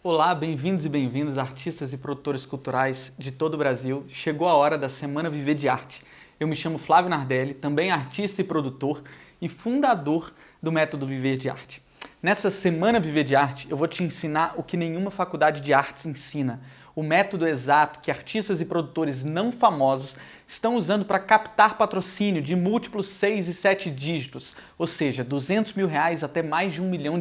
Olá, bem-vindos e bem-vindas, artistas e produtores culturais de todo o Brasil. Chegou a hora da Semana Viver de Arte. Eu me chamo Flávio Nardelli, também artista e produtor e fundador do Método Viver de Arte. Nessa Semana Viver de Arte, eu vou te ensinar o que nenhuma faculdade de artes ensina, o método exato que artistas e produtores não famosos estão usando para captar patrocínio de múltiplos 6 e 7 dígitos, ou seja, R$200 mil até mais de R$1 milhão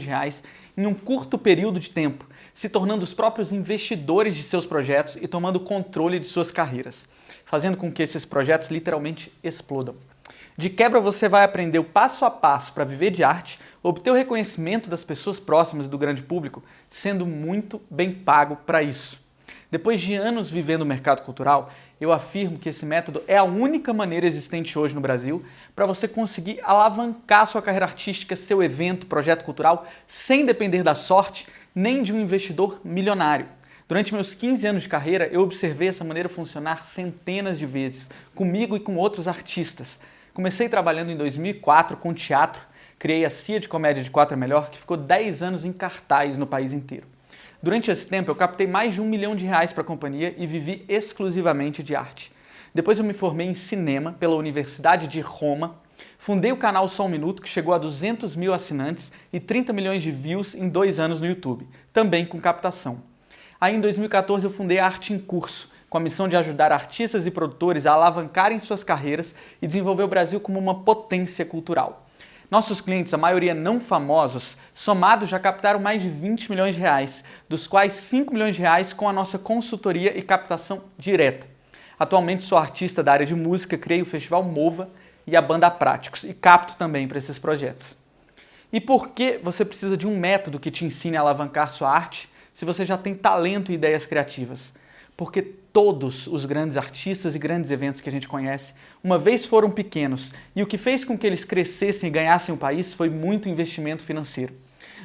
em um curto período de tempo, se tornando os próprios investidores de seus projetos e tomando controle de suas carreiras, fazendo com que esses projetos literalmente explodam. De quebra, você vai aprender o passo a passo para viver de arte, obter o reconhecimento das pessoas próximas e do grande público, sendo muito bem pago para isso. Depois de anos vivendo o mercado cultural, eu afirmo que esse método é a única maneira existente hoje no Brasil para você conseguir alavancar sua carreira artística, seu evento, projeto cultural, sem depender da sorte nem de um investidor milionário. Durante meus 15 anos de carreira, eu observei essa maneira funcionar centenas de vezes, comigo e com outros artistas. Comecei trabalhando em 2004 com teatro, criei a CIA de Comédia de 4 é Melhor, que ficou 10 anos em cartaz no país inteiro. Durante esse tempo, eu captei mais de R$1 milhão para a companhia e vivi exclusivamente de arte. Depois eu me formei em cinema pela Universidade de Roma, fundei o canal Só Um Minuto, que chegou a 200 mil assinantes e 30 milhões de views em 2 anos no YouTube, também com captação. Aí em 2014 eu fundei a Arte em Curso, com a missão de ajudar artistas e produtores a alavancarem suas carreiras e desenvolver o Brasil como uma potência cultural. Nossos clientes, a maioria não famosos, somados já captaram mais de R$20 milhões, dos quais R$5 milhões com a nossa consultoria e captação direta. Atualmente sou artista da área de música, criei o Festival Mova e a Banda Práticos e capto também para esses projetos. E por que você precisa de um método que te ensine a alavancar sua arte se você já tem talento e ideias criativas? Porque todos os grandes artistas e grandes eventos que a gente conhece, uma vez foram pequenos, e o que fez com que eles crescessem e ganhassem o país foi muito investimento financeiro.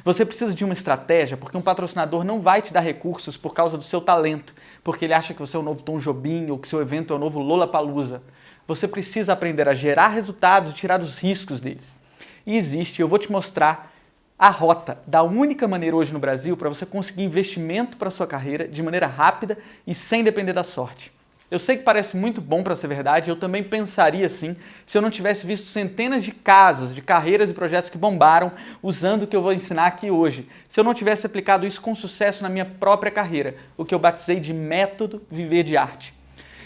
Você precisa de uma estratégia, porque um patrocinador não vai te dar recursos por causa do seu talento, porque ele acha que você é o novo Tom Jobim ou que seu evento é o novo Lollapalooza. Você precisa aprender a gerar resultados e tirar os riscos deles. E existe, eu vou te mostrar a rota da única maneira hoje no Brasil para você conseguir investimento para a sua carreira de maneira rápida e sem depender da sorte. Eu sei que parece muito bom para ser verdade, eu também pensaria assim se eu não tivesse visto centenas de casos, de carreiras e projetos que bombaram usando o que eu vou ensinar aqui hoje. Se eu não tivesse aplicado isso com sucesso na minha própria carreira, o que eu batizei de Método Viver de Arte.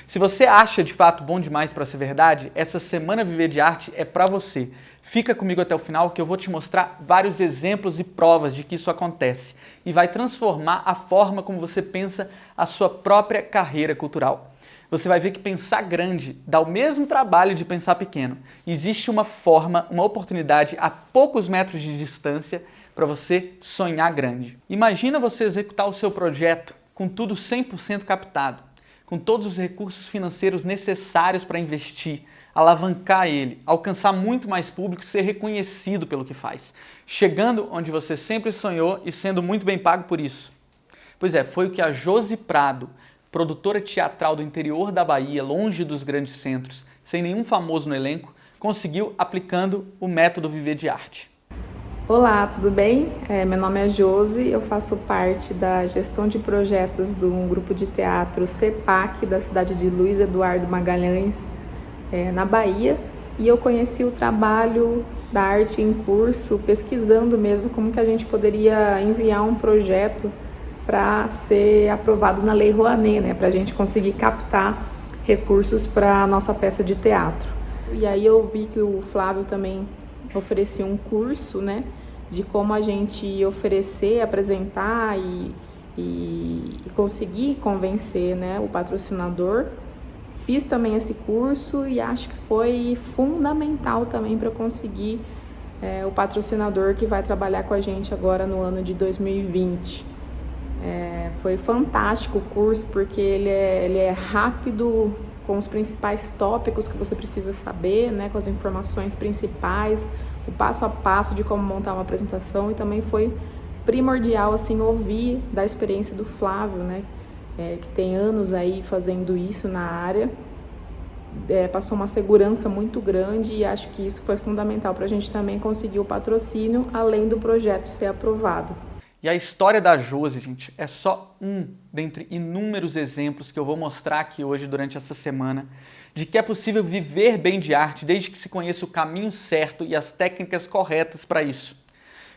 Se você acha de fato bom demais para ser verdade, essa Semana Viver de Arte é para você. Fica comigo até o final que eu vou te mostrar vários exemplos e provas de que isso acontece e vai transformar a forma como você pensa a sua própria carreira cultural. Você vai ver que pensar grande dá o mesmo trabalho de pensar pequeno. Existe uma forma, uma oportunidade a poucos metros de distância para você sonhar grande. Imagina você executar o seu projeto com tudo 100% captado, com todos os recursos financeiros necessários para investir, alavancar ele, alcançar muito mais público e ser reconhecido pelo que faz, chegando onde você sempre sonhou e sendo muito bem pago por isso. Pois é, foi o que a Josi Prado, produtora teatral do interior da Bahia, longe dos grandes centros, sem nenhum famoso no elenco, conseguiu aplicando o método Viver de Arte. Olá, tudo bem? Meu nome é Josi, eu faço parte da gestão de projetos de um grupo de teatro CEPAC da cidade de Luiz Eduardo Magalhães, na Bahia, e eu conheci o trabalho da Arte em Curso pesquisando mesmo como que a gente poderia enviar um projeto para ser aprovado na Lei Rouanet, né, para a gente conseguir captar recursos para a nossa peça de teatro. E aí eu vi que o Flávio também oferecia um curso, né, de como a gente oferecer, apresentar e conseguir convencer, né, o patrocinador. Fiz também esse curso e acho que foi fundamental também para conseguir o patrocinador que vai trabalhar com a gente agora no ano de 2020. Foi fantástico o curso porque ele é rápido, com os principais tópicos que você precisa saber, né, com as informações principais, o passo a passo de como montar uma apresentação, e também foi primordial assim ouvir da experiência do Flávio, né, que tem anos aí fazendo isso na área. Passou uma segurança muito grande e acho que isso foi fundamental para a gente também conseguir o patrocínio, além do projeto ser aprovado. E a história da Josi, gente, é só um dentre inúmeros exemplos que eu vou mostrar aqui hoje durante essa semana de que é possível viver bem de arte desde que se conheça o caminho certo e as técnicas corretas para isso.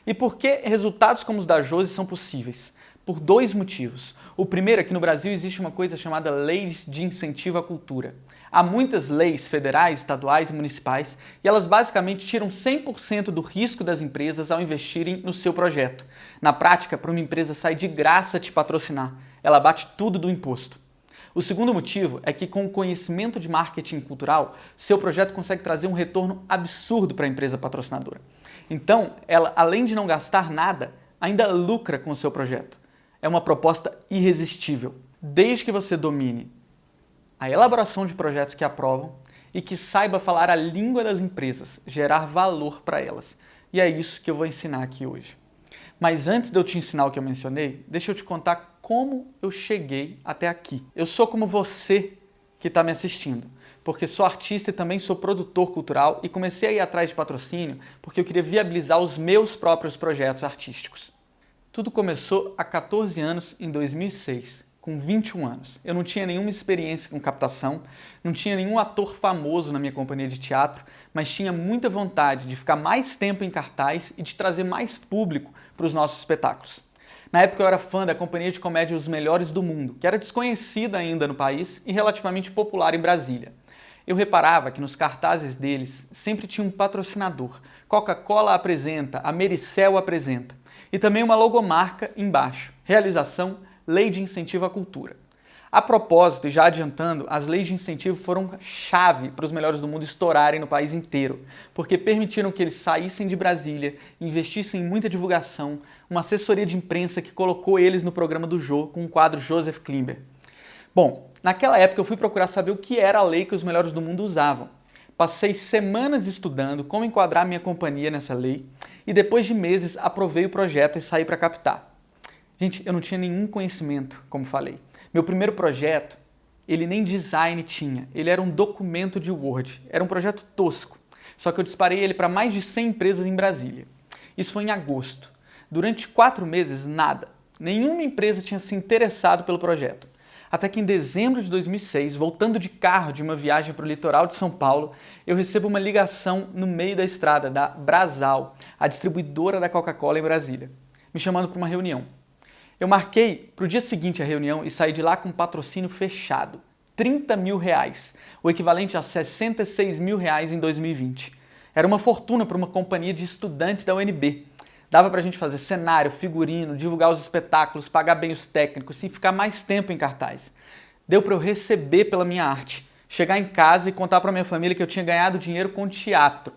E por que resultados como os da Josi são possíveis? Por dois motivos. O primeiro é que no Brasil existe uma coisa chamada Leis de Incentivo à Cultura. Há muitas leis federais, estaduais e municipais e elas basicamente tiram 100% do risco das empresas ao investirem no seu projeto. Na prática, para uma empresa sai de graça te patrocinar, ela bate tudo do imposto. O segundo motivo é que com o conhecimento de marketing cultural, seu projeto consegue trazer um retorno absurdo para a empresa patrocinadora. Então, ela, além de não gastar nada, ainda lucra com o seu projeto. É uma proposta irresistível, desde que você domine a elaboração de projetos que aprovam e que saiba falar a língua das empresas, gerar valor para elas. E é isso que eu vou ensinar aqui hoje. Mas antes de eu te ensinar o que eu mencionei, deixa eu te contar como eu cheguei até aqui. Eu sou como você que está me assistindo, porque sou artista e também sou produtor cultural e comecei a ir atrás de patrocínio porque eu queria viabilizar os meus próprios projetos artísticos. Tudo começou há 14 anos, em 2006. Com 21 anos. Eu não tinha nenhuma experiência com captação, não tinha nenhum ator famoso na minha companhia de teatro, mas tinha muita vontade de ficar mais tempo em cartaz e de trazer mais público para os nossos espetáculos. Na época eu era fã da companhia de comédia Os Melhores do Mundo, que era desconhecida ainda no país e relativamente popular em Brasília. Eu reparava que nos cartazes deles sempre tinha um patrocinador. Coca-Cola apresenta, a Mericel apresenta. E também uma logomarca embaixo. Realização Lei de Incentivo à Cultura. A propósito, e já adiantando, as leis de incentivo foram chave para os Melhores do Mundo estourarem no país inteiro, porque permitiram que eles saíssem de Brasília, investissem em muita divulgação, uma assessoria de imprensa que colocou eles no programa do Jô com o quadro Joseph Klimber. Bom, naquela época eu fui procurar saber o que era a lei que os Melhores do Mundo usavam. Passei semanas estudando como enquadrar minha companhia nessa lei e depois de meses aprovei o projeto e saí para captar. Gente, eu não tinha nenhum conhecimento, como falei. Meu primeiro projeto, ele nem design tinha, ele era um documento de Word, era um projeto tosco. Só que eu disparei ele para mais de 100 empresas em Brasília. Isso foi em agosto. Durante 4 meses, nada. Nenhuma empresa tinha se interessado pelo projeto. Até que em dezembro de 2006, voltando de carro de uma viagem para o litoral de São Paulo, eu recebo uma ligação no meio da estrada da Brasal, a distribuidora da Coca-Cola em Brasília, me chamando para uma reunião. Eu marquei para o dia seguinte a reunião e saí de lá com um patrocínio fechado. R$30 mil, o equivalente a R$66 mil em 2020. Era uma fortuna para uma companhia de estudantes da UNB. Dava para a gente fazer cenário, figurino, divulgar os espetáculos, pagar bem os técnicos e ficar mais tempo em cartaz. Deu para eu receber pela minha arte, chegar em casa e contar para minha família que eu tinha ganhado dinheiro com teatro.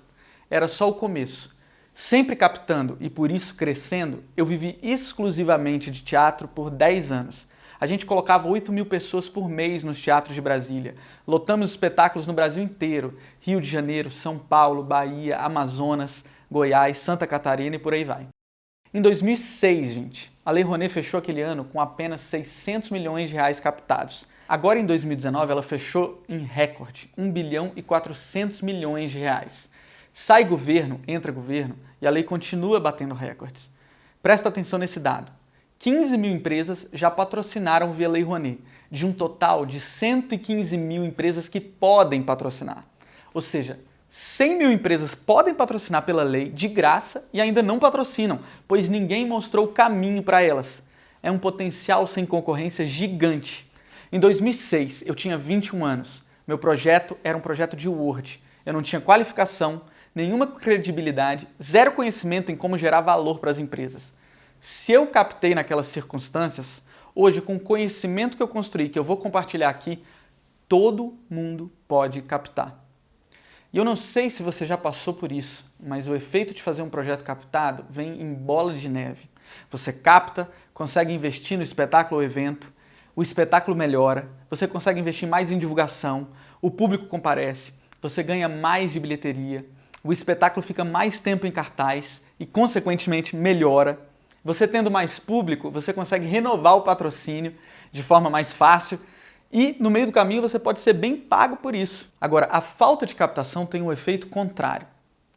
Era só o começo. Sempre captando e por isso crescendo, eu vivi exclusivamente de teatro por 10 anos. A gente colocava 8 mil pessoas por mês nos teatros de Brasília. Lotamos espetáculos no Brasil inteiro. Rio de Janeiro, São Paulo, Bahia, Amazonas, Goiás, Santa Catarina e por aí vai. Em 2006, gente, a Lei Rouanet fechou aquele ano com apenas R$600 milhões captados. Agora em 2019 ela fechou em recorde, R$1 bilhão e 400 milhões. Sai governo, entra governo e a lei continua batendo recordes. Presta atenção nesse dado. 15 mil empresas já patrocinaram via Lei Rouanet, de um total de 115 mil empresas que podem patrocinar. Ou seja, 100 mil empresas podem patrocinar pela lei de graça e ainda não patrocinam, pois ninguém mostrou o caminho para elas. É um potencial sem concorrência gigante. Em 2006, eu tinha 21 anos. Meu projeto era um projeto de Word. Eu não tinha qualificação, nenhuma credibilidade, zero conhecimento em como gerar valor para as empresas. Se eu captei naquelas circunstâncias, hoje, com o conhecimento que eu construí, que eu vou compartilhar aqui, todo mundo pode captar. E eu não sei se você já passou por isso, mas o efeito de fazer um projeto captado vem em bola de neve. Você capta, consegue investir no espetáculo ou evento, o espetáculo melhora, você consegue investir mais em divulgação, o público comparece, você ganha mais de bilheteria, o espetáculo fica mais tempo em cartaz e, consequentemente, melhora. Você tendo mais público, você consegue renovar o patrocínio de forma mais fácil e, no meio do caminho, você pode ser bem pago por isso. Agora, a falta de captação tem um efeito contrário.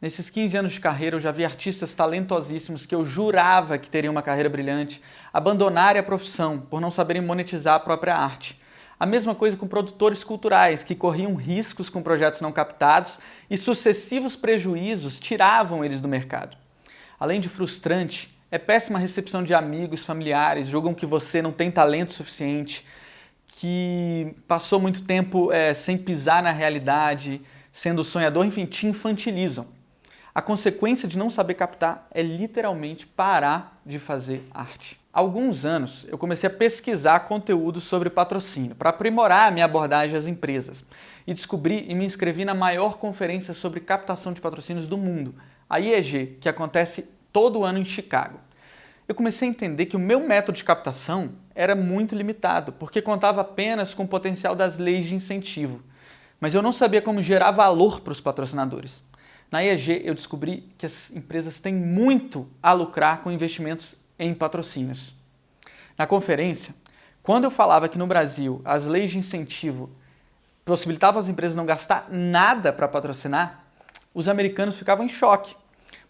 Nesses 15 anos de carreira, eu já vi artistas talentosíssimos que eu jurava que teriam uma carreira brilhante abandonarem a profissão por não saberem monetizar a própria arte. A mesma coisa com produtores culturais, que corriam riscos com projetos não captados e sucessivos prejuízos tiravam eles do mercado. Além de frustrante, é péssima recepção de amigos, familiares, julgam que você não tem talento suficiente, que passou muito tempo sem pisar na realidade, sendo sonhador, enfim, te infantilizam. A consequência de não saber captar é literalmente parar de fazer arte. Há alguns anos eu comecei a pesquisar conteúdo sobre patrocínio para aprimorar a minha abordagem às empresas e descobri e me inscrevi na maior conferência sobre captação de patrocínios do mundo, a IEG, que acontece todo ano em Chicago. Eu comecei a entender que o meu método de captação era muito limitado, porque contava apenas com o potencial das leis de incentivo, mas eu não sabia como gerar valor para os patrocinadores. Na IEG eu descobri que as empresas têm muito a lucrar com investimentos em patrocínios. Na conferência, quando eu falava que no Brasil as leis de incentivo possibilitavam as empresas não gastar nada para patrocinar, os americanos ficavam em choque,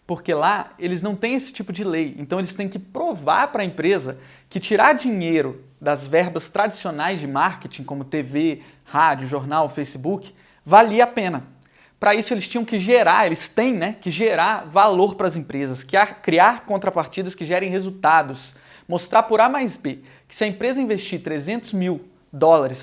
porque lá eles não têm esse tipo de lei, então eles têm que provar para a empresa que tirar dinheiro das verbas tradicionais de marketing, como TV, rádio, jornal, Facebook, valia a pena. Para isso eles tinham que gerar, eles têm que gerar valor para as empresas, criar contrapartidas que gerem resultados, mostrar por A mais B que se a empresa investir $300 mil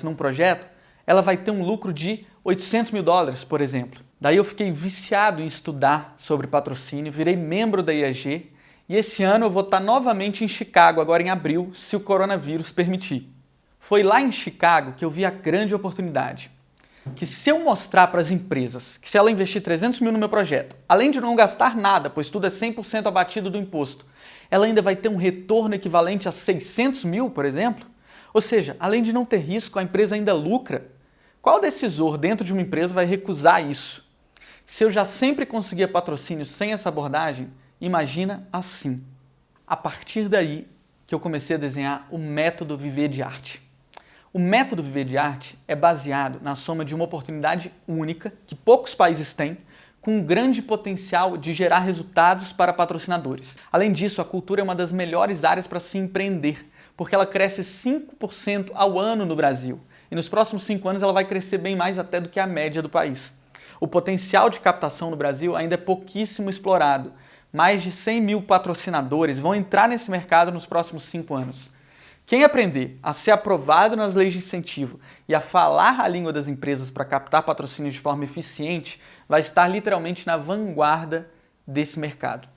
num projeto, ela vai ter um lucro de $800 mil, por exemplo. Daí eu fiquei viciado em estudar sobre patrocínio, virei membro da IEG e esse ano eu vou estar novamente em Chicago, agora em abril, se o coronavírus permitir. Foi lá em Chicago que eu vi a grande oportunidade. Que se eu mostrar para as empresas que se ela investir $300 mil no meu projeto, além de não gastar nada, pois tudo é 100% abatido do imposto, ela ainda vai ter um retorno equivalente a $600 mil, por exemplo? Ou seja, além de não ter risco, a empresa ainda lucra. Qual decisor dentro de uma empresa vai recusar isso? Se eu já sempre conseguia patrocínio sem essa abordagem, imagina assim. A partir daí que eu comecei a desenhar o método Viver de Arte. O método Viver de Arte é baseado na soma de uma oportunidade única, que poucos países têm, com um grande potencial de gerar resultados para patrocinadores. Além disso, a cultura é uma das melhores áreas para se empreender, porque ela cresce 5% ao ano no Brasil, e nos próximos 5 anos ela vai crescer bem mais até do que a média do país. O potencial de captação no Brasil ainda é pouquíssimo explorado. Mais de 100 mil patrocinadores vão entrar nesse mercado nos próximos 5 anos. Quem aprender a ser aprovado nas leis de incentivo e a falar a língua das empresas para captar patrocínios de forma eficiente vai estar literalmente na vanguarda desse mercado.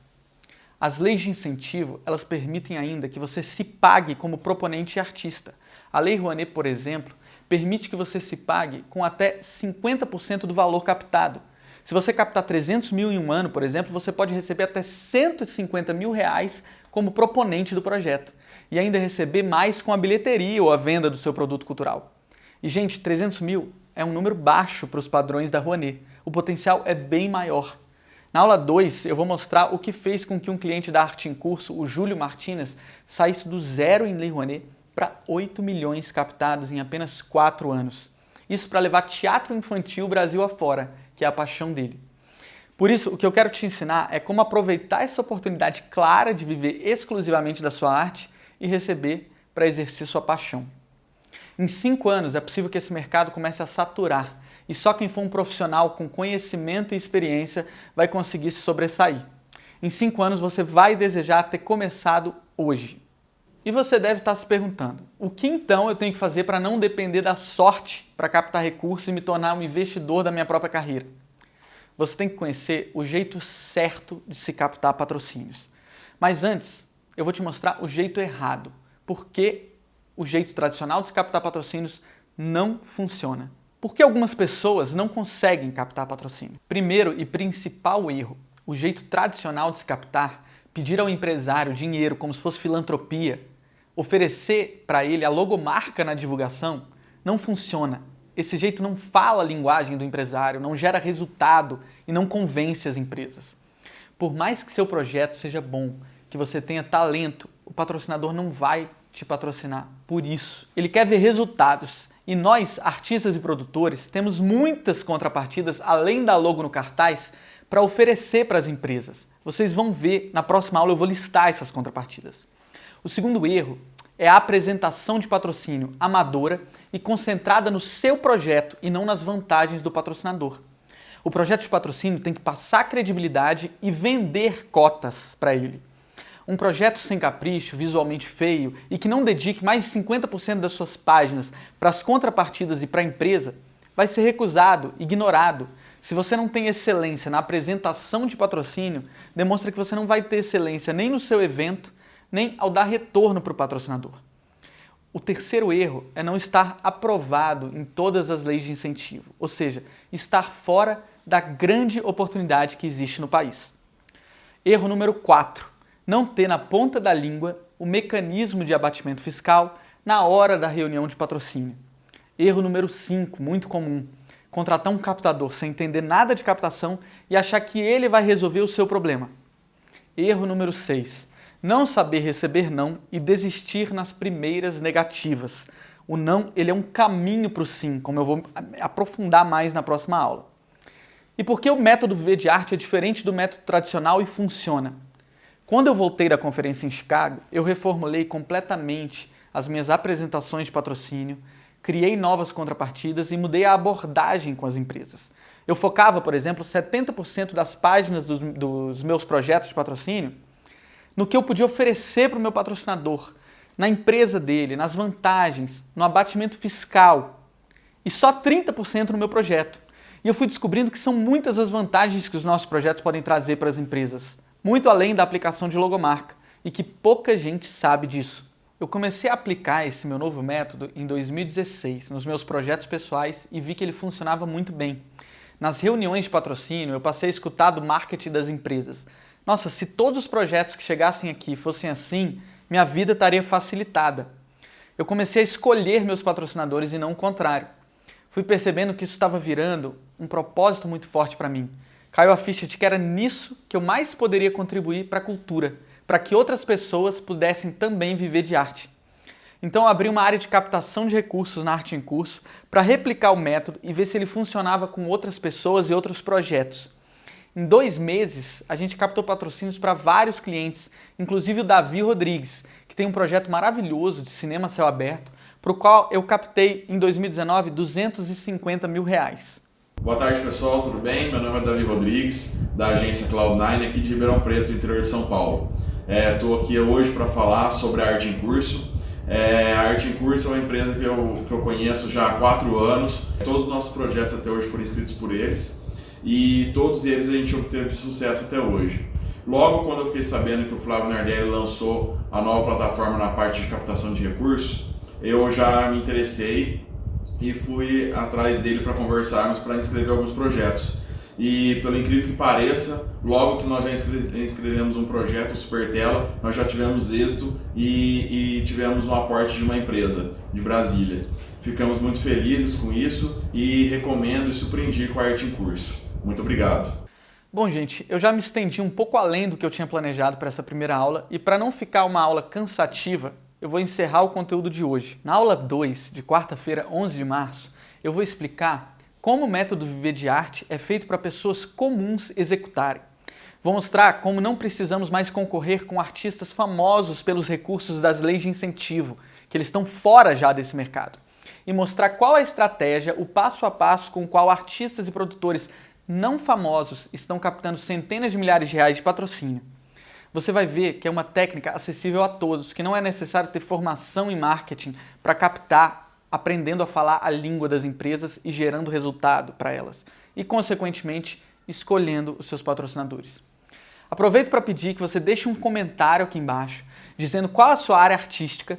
As leis de incentivo, elas permitem ainda que você se pague como proponente e artista. A Lei Rouanet, por exemplo, permite que você se pague com até 50% do valor captado. Se você captar 300 mil em um ano, por exemplo, você pode receber até 150 mil reais como proponente do projeto e ainda receber mais com a bilheteria ou a venda do seu produto cultural. E, gente, 300 mil é um número baixo para os padrões da Rouanet. O potencial é bem maior. Na aula 2, eu vou mostrar o que fez com que um cliente da Arte em Curso, o Júlio Martinez, saísse do zero em Lei Rouanet para 8 milhões captados em apenas 4 anos. Isso para levar teatro infantil Brasil afora, que é a paixão dele. Por isso, o que eu quero te ensinar é como aproveitar essa oportunidade clara de viver exclusivamente da sua arte e receber para exercer sua paixão. Em 5 anos, é possível que esse mercado comece a saturar e só quem for um profissional com conhecimento e experiência vai conseguir se sobressair. Em 5 anos, você vai desejar ter começado hoje. E você deve estar se perguntando, o que então eu tenho que fazer para não depender da sorte para captar recursos e me tornar um investidor da minha própria carreira? Você tem que conhecer o jeito certo de se captar patrocínios. Mas antes, eu vou te mostrar o jeito errado, porque o jeito tradicional de se captar patrocínios não funciona. Por que algumas pessoas não conseguem captar patrocínio? Primeiro e principal erro, o jeito tradicional de se captar, pedir ao empresário dinheiro como se fosse filantropia, oferecer para ele a logomarca na divulgação, não funciona. Esse jeito não fala a linguagem do empresário, não gera resultado e não convence as empresas. Por mais que seu projeto seja bom, que você tenha talento, o patrocinador não vai te patrocinar por isso. Ele quer ver resultados. E nós, artistas e produtores, temos muitas contrapartidas além da logo no cartaz para oferecer para as empresas. Vocês vão ver, na próxima aula eu vou listar essas contrapartidas. O segundo erro é a apresentação de patrocínio amadora e concentrada no seu projeto e não nas vantagens do patrocinador. O projeto de patrocínio tem que passar credibilidade e vender cotas para ele. Um projeto sem capricho, visualmente feio e que não dedique mais de 50% das suas páginas para as contrapartidas e para a empresa vai ser recusado, ignorado. Se você não tem excelência na apresentação de patrocínio, demonstra que você não vai ter excelência nem no seu evento, nem ao dar retorno para o patrocinador. O terceiro erro é não estar aprovado em todas as leis de incentivo, ou seja, estar fora da grande oportunidade que existe no país. Erro número 4. Não ter na ponta da língua o mecanismo de abatimento fiscal na hora da reunião de patrocínio. Erro número 5, muito comum. Contratar um captador sem entender nada de captação e achar que ele vai resolver o seu problema. Erro número 6. Não saber receber não e desistir nas primeiras negativas. O não, ele é um caminho para o sim, como eu vou aprofundar mais na próxima aula. E por que o método Viver de Arte é diferente do método tradicional e funciona? Quando eu voltei da conferência em Chicago, eu reformulei completamente as minhas apresentações de patrocínio, criei novas contrapartidas e mudei a abordagem com as empresas. Eu focava, por exemplo, 70% das páginas dos meus projetos de patrocínio no que eu podia oferecer para o meu patrocinador, na empresa dele, nas vantagens, no abatimento fiscal e só 30% no meu projeto. E eu fui descobrindo que são muitas as vantagens que os nossos projetos podem trazer para as empresas, muito além da aplicação de logomarca, e que pouca gente sabe disso. Eu comecei a aplicar esse meu novo método em 2016, nos meus projetos pessoais, e vi que ele funcionava muito bem. Nas reuniões de patrocínio, eu passei a escutar do marketing das empresas. Nossa, se todos os projetos que chegassem aqui fossem assim, minha vida estaria facilitada. Eu comecei a escolher meus patrocinadores e não o contrário. Fui percebendo que isso estava virando um propósito muito forte para mim. Caiu a ficha de que era nisso que eu mais poderia contribuir para a cultura, para que outras pessoas pudessem também viver de arte. Então eu abri uma área de captação de recursos na Arte em Curso para replicar o método e ver se ele funcionava com outras pessoas e outros projetos. Em 2 meses, a gente captou patrocínios para vários clientes, inclusive o Davi Rodrigues, que tem um projeto maravilhoso de cinema a céu aberto, para o qual eu captei em 2019 R$250 mil. Boa tarde, pessoal, tudo bem? Meu nome é Davi Rodrigues, da agência Cloud9 aqui de Ribeirão Preto, interior de São Paulo. Estou aqui hoje para falar sobre a Arte em Curso. A Arte em Curso é uma empresa que eu conheço já há 4 anos. Todos os nossos projetos até hoje foram escritos por eles e todos eles a gente obteve sucesso até hoje. Logo quando eu fiquei sabendo que o Flávio Nardelli lançou a nova plataforma na parte de captação de recursos, eu já me interessei e fui atrás dele para conversarmos, para inscrever alguns projetos. E pelo incrível que pareça, logo que nós já inscrevemos um projeto, o Supertela, nós já tivemos êxito e tivemos um aporte de uma empresa de Brasília. Ficamos muito felizes com isso e recomendo e surpreendi com a Arte em Curso. Muito obrigado. Bom, gente, eu já me estendi um pouco além do que eu tinha planejado para essa primeira aula e para não ficar uma aula cansativa, eu vou encerrar o conteúdo de hoje. Na aula 2, de quarta-feira, 11 de março, eu vou explicar como o método Viver de Arte é feito para pessoas comuns executarem. Vou mostrar como não precisamos mais concorrer com artistas famosos pelos recursos das leis de incentivo, que eles estão fora já desse mercado. E mostrar qual a estratégia, o passo a passo com o qual artistas e produtores não famosos estão captando centenas de milhares de reais de patrocínio. Você vai ver que é uma técnica acessível a todos, que não é necessário ter formação em marketing para captar, aprendendo a falar a língua das empresas e gerando resultado para elas. E, consequentemente, escolhendo os seus patrocinadores. Aproveito para pedir que você deixe um comentário aqui embaixo, dizendo qual a sua área artística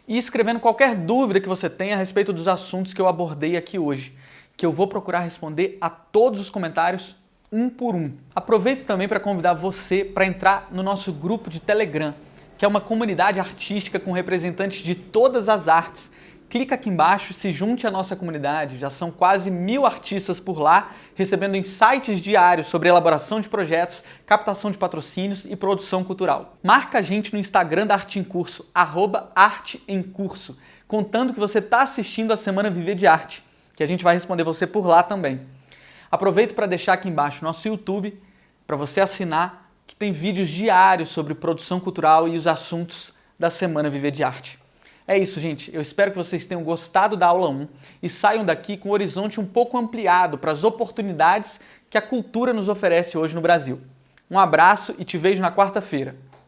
e escrevendo qualquer dúvida que você tenha a respeito dos assuntos que eu abordei aqui hoje, que eu vou procurar responder a todos os comentários um por um. Aproveito também para convidar você para entrar no nosso grupo de Telegram, que é uma comunidade artística com representantes de todas as artes. Clica aqui embaixo, se junte à nossa comunidade, já são quase 1000 artistas por lá, recebendo insights diários sobre elaboração de projetos, captação de patrocínios e produção cultural. Marca a gente no Instagram da Arte em Curso, @arteemcurso, contando que você está assistindo a Semana Viver de Arte, que a gente vai responder você por lá também. Aproveito para deixar aqui embaixo nosso YouTube, para você assinar, que tem vídeos diários sobre produção cultural e os assuntos da Semana Viver de Arte. É isso, gente. Eu espero que vocês tenham gostado da aula 1 e saiam daqui com o horizonte um pouco ampliado para as oportunidades que a cultura nos oferece hoje no Brasil. Um abraço e te vejo na quarta-feira.